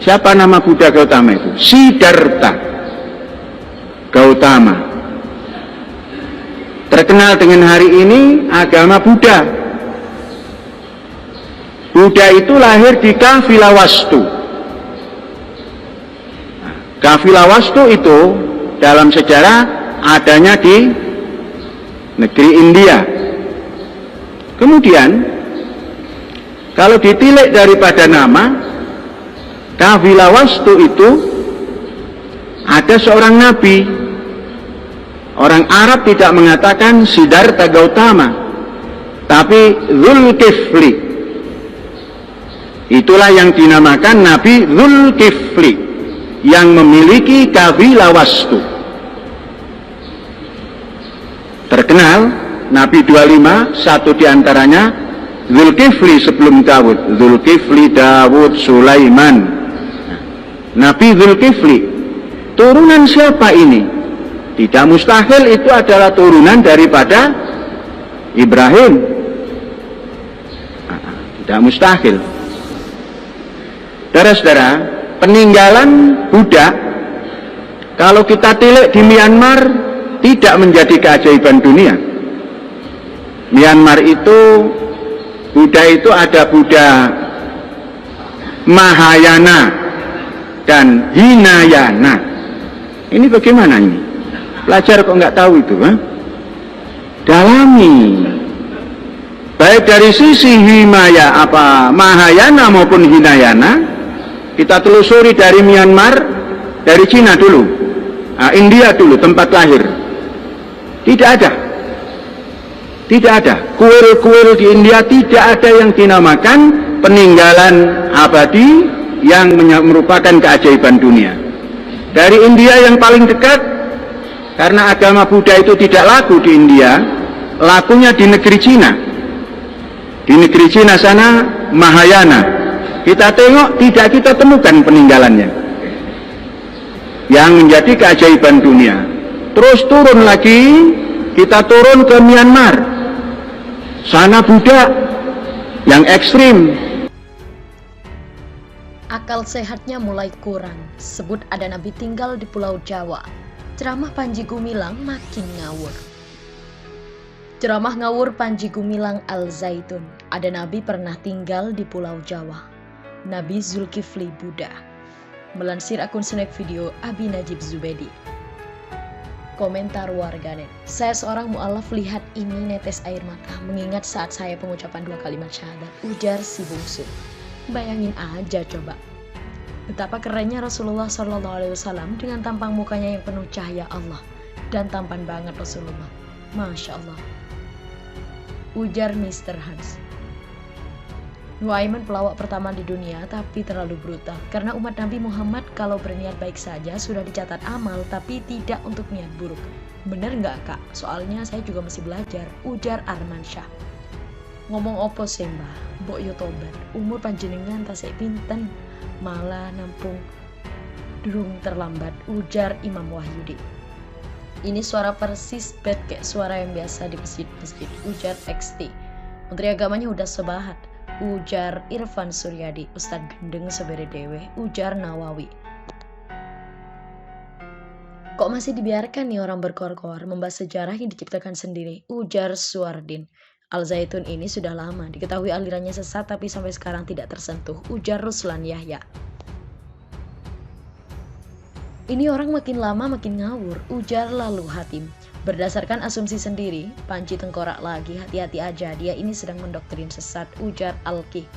Siapa nama Buddha Gautama itu? Siddhartha Gautama. Terkenal dengan hari ini agama Buddha. Buddha itu lahir di Kapilawastu. Kapilawastu itu dalam sejarah adanya di negeri India. Kemudian kalau ditilik daripada nama Kapilawastu itu ada seorang nabi. Orang Arab tidak mengatakan Siddhartha Gautama, tapi Dzulkifli. Itulah yang dinamakan Nabi Dzulkifli yang memiliki Kapilawastu. Terkenal Nabi 25, satu diantaranya Dzulkifli sebelum Daud. Dzulkifli, Daud, Sulaiman. Nabi Dzulkifli, turunan siapa ini? Tidak mustahil itu adalah turunan daripada Ibrahim. Tidak mustahil. Saudara-saudara, peninggalan Buddha kalau kita tilik di Myanmar tidak menjadi keajaiban dunia. Myanmar itu Buddha itu ada Buddha Mahayana dan Hinayana. Ini bagaimana ini? Pelajar kok nggak tahu itu, ha? Dalami. Baik dari sisi Mahayana maupun Hinayana, kita telusuri dari Myanmar, dari Cina dulu, India dulu tempat lahir. Tidak ada. Tidak ada. Kuil-kuil di India tidak ada yang dinamakan peninggalan abadi yang merupakan keajaiban dunia. Dari India yang paling dekat, karena agama Buddha itu tidak laku di India, lakunya di negeri Cina. Di negeri Cina sana Mahayana. Kita tengok, tidak kita temukan peninggalannya yang menjadi keajaiban dunia. Terus turun lagi, kita turun ke Myanmar. Sana Buddha yang ekstrim. Akal sehatnya mulai kurang, sebut ada nabi tinggal di Pulau Jawa. Ceramah Panji Gumilang makin ngawur. Ceramah ngawur Panji Gumilang Al-Zaitun. Ada nabi pernah tinggal di Pulau Jawa. Nabi Dzulkifli Buddha. Melansir akun snack video Abi Najib Zubedi. Komentar warganet. Saya seorang mu'alaf lihat ini netes air mata mengingat saat saya pengucapan 2 kalimat syahadat, ujar si bungsu. Bayangin aja coba, betapa kerennya Rasulullah SAW dengan tampang mukanya yang penuh cahaya Allah, dan tampan banget Rasulullah, Masya Allah, ujar Mr. Hans. Nuaiman pelawak pertama di dunia tapi terlalu brutal, karena umat Nabi Muhammad kalau berniat baik saja sudah dicatat amal, tapi tidak untuk niat buruk. Bener nggak kak? Soalnya saya juga masih belajar, ujar Arman Syah. Ngomong opo sih mbah, mbok yo tobat, umur panjenengan tasik pinten, malah nampung durung terlambat, ujar Imam Wahyudi. Ini suara persis bed kayak suara yang biasa di masjid-masjid, ujar XT. Menteri agamanya udah sebahat, ujar Irfan Suryadi. Ustadz gendeng sebere dewe, ujar Nawawi. Kok masih dibiarkan nih orang berkor-kor membahas sejarah yang diciptakan sendiri, ujar Suardin. Al-Zaitun ini sudah lama diketahui alirannya sesat tapi sampai sekarang tidak tersentuh, ujar Ruslan Yahya. Ini orang makin lama makin ngawur, ujar Lalu Hatim. Berdasarkan asumsi sendiri, Panji tengkorak lagi, hati-hati aja, dia ini sedang mendoktrin sesat, ujar Alki.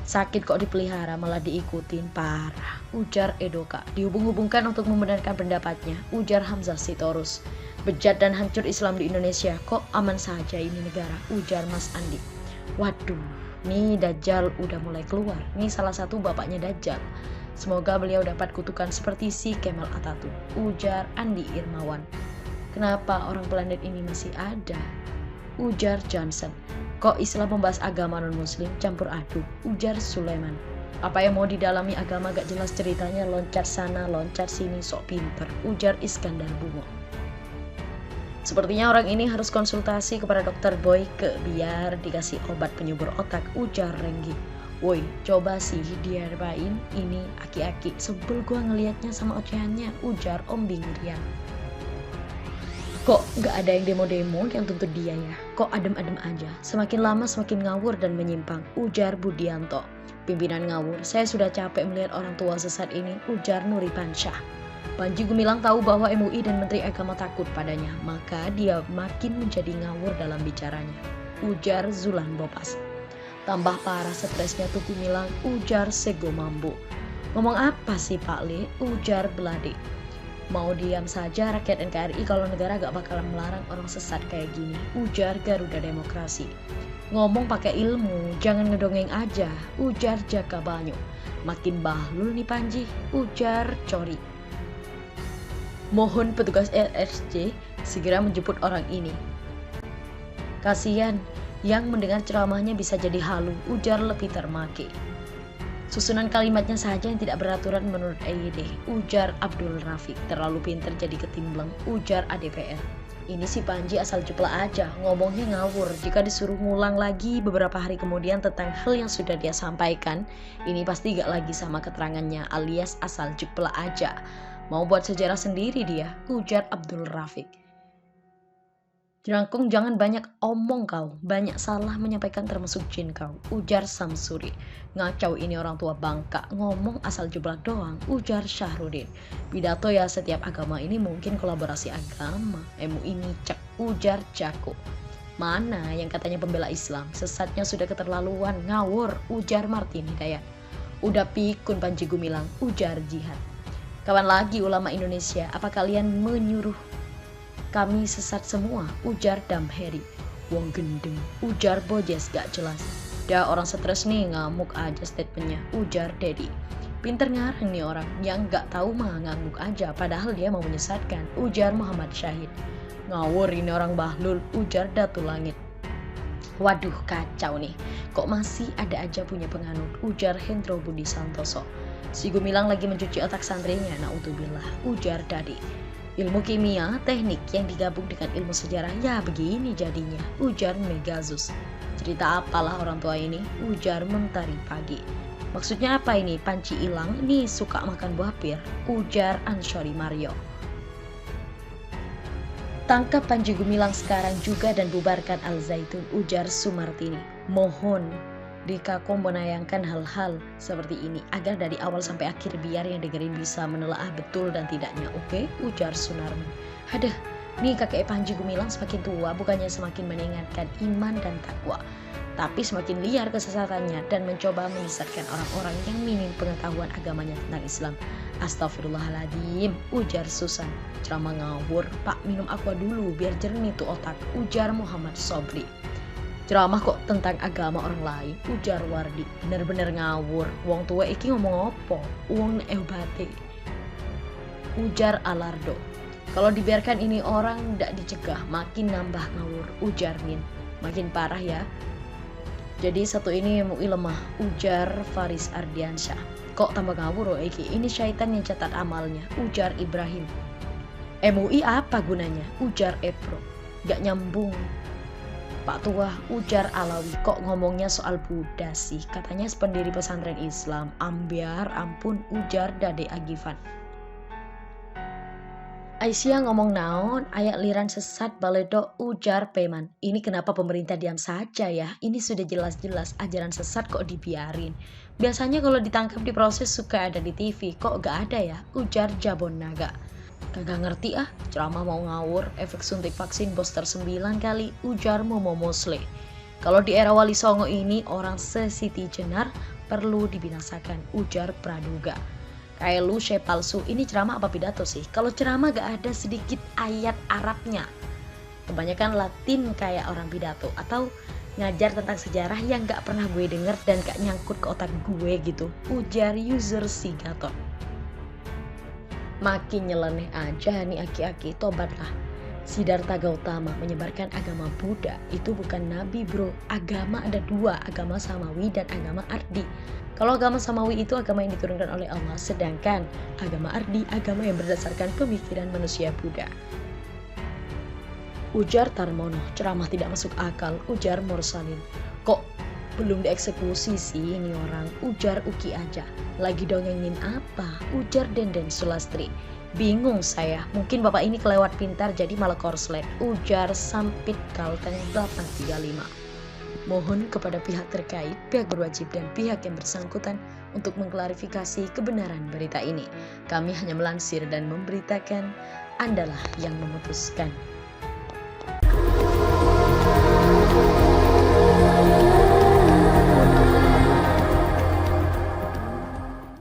Sakit kok dipelihara malah diikutin, parah, ujar Edoka. Dihubung-hubungkan untuk membenarkan pendapatnya, ujar Hamzah Sitorus. Bejat dan hancur Islam di Indonesia, kok aman saja ini negara, ujar Mas Andi. Waduh, nih Dajjal udah mulai keluar, nih salah satu bapaknya Dajjal. Semoga beliau dapat kutukan seperti si Kemal Atatürk, ujar Andi Irmawan. Kenapa orang planet ini masih ada? Ujar Johnson. Kok Islam membahas agama non-muslim campur aduk, ujar Sulaiman. Apa yang mau didalami agama gak jelas ceritanya, loncat sana loncat sini sok pinter, ujar Iskandar Bungo. Sepertinya orang ini harus konsultasi kepada dokter Boyke biar dikasih obat penyubur otak, ujar Renggi. Woi, coba sih diapain ini aki-aki, sebel gua ngelihatnya sama ocehannya, ujar Om Bingrian. Kok nggak ada yang demo-demo yang tuntut dia ya? Kok adem-adem aja? Semakin lama semakin ngawur dan menyimpang, ujar Budianto. Pimpinan ngawur, saya sudah capek melihat orang tua sesat ini, ujar Nuripan Syah. Panji Gumilang tahu bahwa MUI dan Menteri Agama takut padanya, maka dia makin menjadi ngawur dalam bicaranya, ujar Zulan Bopas. Tambah parah stresnya tuh Gumilang, ujar Sego Mambo. Ngomong apa sih Pak Le? Ujar Belade. Mau diam saja rakyat NKRI kalau negara gak bakalan melarang orang sesat kayak gini, ujar Garuda Demokrasi. Ngomong pakai ilmu, jangan ngedongeng aja, ujar Jaka Banyu. Makin bahlul nih Panji, ujar Cori. Mohon petugas RSC segera menjemput orang ini. Kasian, yang mendengar ceramahnya bisa jadi halu, ujar Lepiter Make. Susunan kalimatnya saja yang tidak beraturan menurut EYD, ujar Abdul Rafiq. Terlalu pinter jadi ketimbang, ujar ADPR. Ini si Panji asal jeplak aja, ngomongnya ngawur. Jika disuruh ngulang lagi beberapa hari kemudian tentang hal yang sudah dia sampaikan, ini pasti gak lagi sama keterangannya, alias asal jeplak aja. Mau buat sejarah sendiri dia, ujar Abdul Rafiq. Jerangkung, jangan banyak omong kau, banyak salah menyampaikan termasuk jin kau, ujar Samsuri. Ngacau ini orang tua bangka, ngomong asal jeblak doang, ujar Syahrudin. Pidato ya setiap agama ini mungkin kolaborasi agama, MUI ngicek, ujar Jako. Mana yang katanya pembela Islam, sesatnya sudah keterlaluan, ngawur, ujar Martin Hidayat. Udah pikun Panji Gumilang, ujar Jihad. Kawan lagi ulama Indonesia, apa kalian menyuruh kami sesat semua, ujar Damheri. Wong gendeng, ujar Bojes gak jelas. Dah orang stres nih, ngamuk aja statementnya, ujar Dedi. Pinter ngarang nih orang, yang gak tahu mah ngamuk aja, padahal dia mau menyesatkan, ujar Muhammad Syahid. Ngawur ini orang bahlul, ujar Datu Langit. Waduh kacau nih, kok masih ada aja punya penganut, ujar Hendro Budi Santoso. Si Gumilang lagi mencuci otak santrinya, na'udzubillah, ujar Dadi. Ilmu kimia, teknik yang digabung dengan ilmu sejarah, ya begini jadinya, ujar Megazus. Cerita apalah orang tua ini, ujar Mentari Pagi. Maksudnya apa ini, Panci ilang, nih suka makan buah pir, ujar Anshori Mario. Tangkap Panji Gumilang sekarang juga dan bubarkan Al Zaitun, ujar Sumartini. Mohon Dikakom menayangkan hal-hal seperti ini agar dari awal sampai akhir biar yang dengerin bisa menelaah betul dan tidaknya, oke? Ujar Sunarno. Hadah, nih kakek Panji Gumilang semakin tua bukannya semakin meningkatkan iman dan takwa, tapi semakin liar kesesatannya dan mencoba menyesatkan orang-orang yang minim pengetahuan agamanya tentang Islam. Astagfirullahaladzim, ujar Susan. Ceramah ngawur, Pak minum aqua dulu biar jernih tuh otak, ujar Muhammad Sobri. Ceramah kok tentang agama orang lain, ujar Wardi. Bener-bener ngawur, wong tua iki ngomong opo, wong ebate, ujar Alardo. Kalau dibiarkan ini orang ndak dicegah, makin nambah ngawur, ujar Min. Makin parah ya. Jadi satu ini MUI lemah, ujar Faris Ardiansyah. Kok tambah ngawur oh iki, ini syaitan yang catat amalnya, ujar Ibrahim. MUI apa gunanya, ujar Epro. Gak nyambung Pak Tua, ujar Alawi. Kok ngomongnya soal Buddha sih, katanya pendiri pesantren Islam. Ambiar ampun, ujar Dade Agifan. Aisyah ngomong naon, ayak liran sesat baledo, ujar Peman. Ini kenapa pemerintah diam saja ya? Ini sudah jelas-jelas ajaran sesat kok dibiarin. Biasanya kalau ditangkap diproses suka ada di TV, kok gak ada ya? Ujar Jabon Naga. Kagak ngerti ah, ceramah mau ngawur, efek suntik vaksin booster 9 kali, ujar Momo Mosle. Kalau di era Wali Songo ini orang se-Siti Jenar perlu dibinasakan, ujar Praduga. Kayak lu syekh palsu, ini ceramah apa pidato sih? Kalau ceramah gak ada sedikit ayat Arabnya. Kebanyakan Latin kayak orang pidato, atau ngajar tentang sejarah yang gak pernah gue denger dan gak nyangkut ke otak gue gitu, ujar user Sigaton. Makin nyeleneh aja nih aki-aki, tobatlah. Siddhartha Gautama menyebarkan agama Buddha, itu bukan nabi bro. Agama ada dua, agama Samawi dan agama Ardi. Kalau agama Samawi itu agama yang diturunkan oleh Allah, sedangkan agama Ardi agama yang berdasarkan pemikiran manusia Buddha. Ujar Tarmono, ceramah tidak masuk akal, ujar Mursalin. Kok belum dieksekusi sih ini orang, ujar Uki aja. Lagi dongengin apa? Ujar Denden Sulastri. Bingung saya, mungkin bapak ini kelewat pintar jadi malah korslet, ujar Sampit Kalteng 835. Mohon kepada pihak terkait, pihak berwajib dan pihak yang bersangkutan untuk mengklarifikasi kebenaran berita ini. Kami hanya melansir dan memberitakan, Andalah yang memutuskan.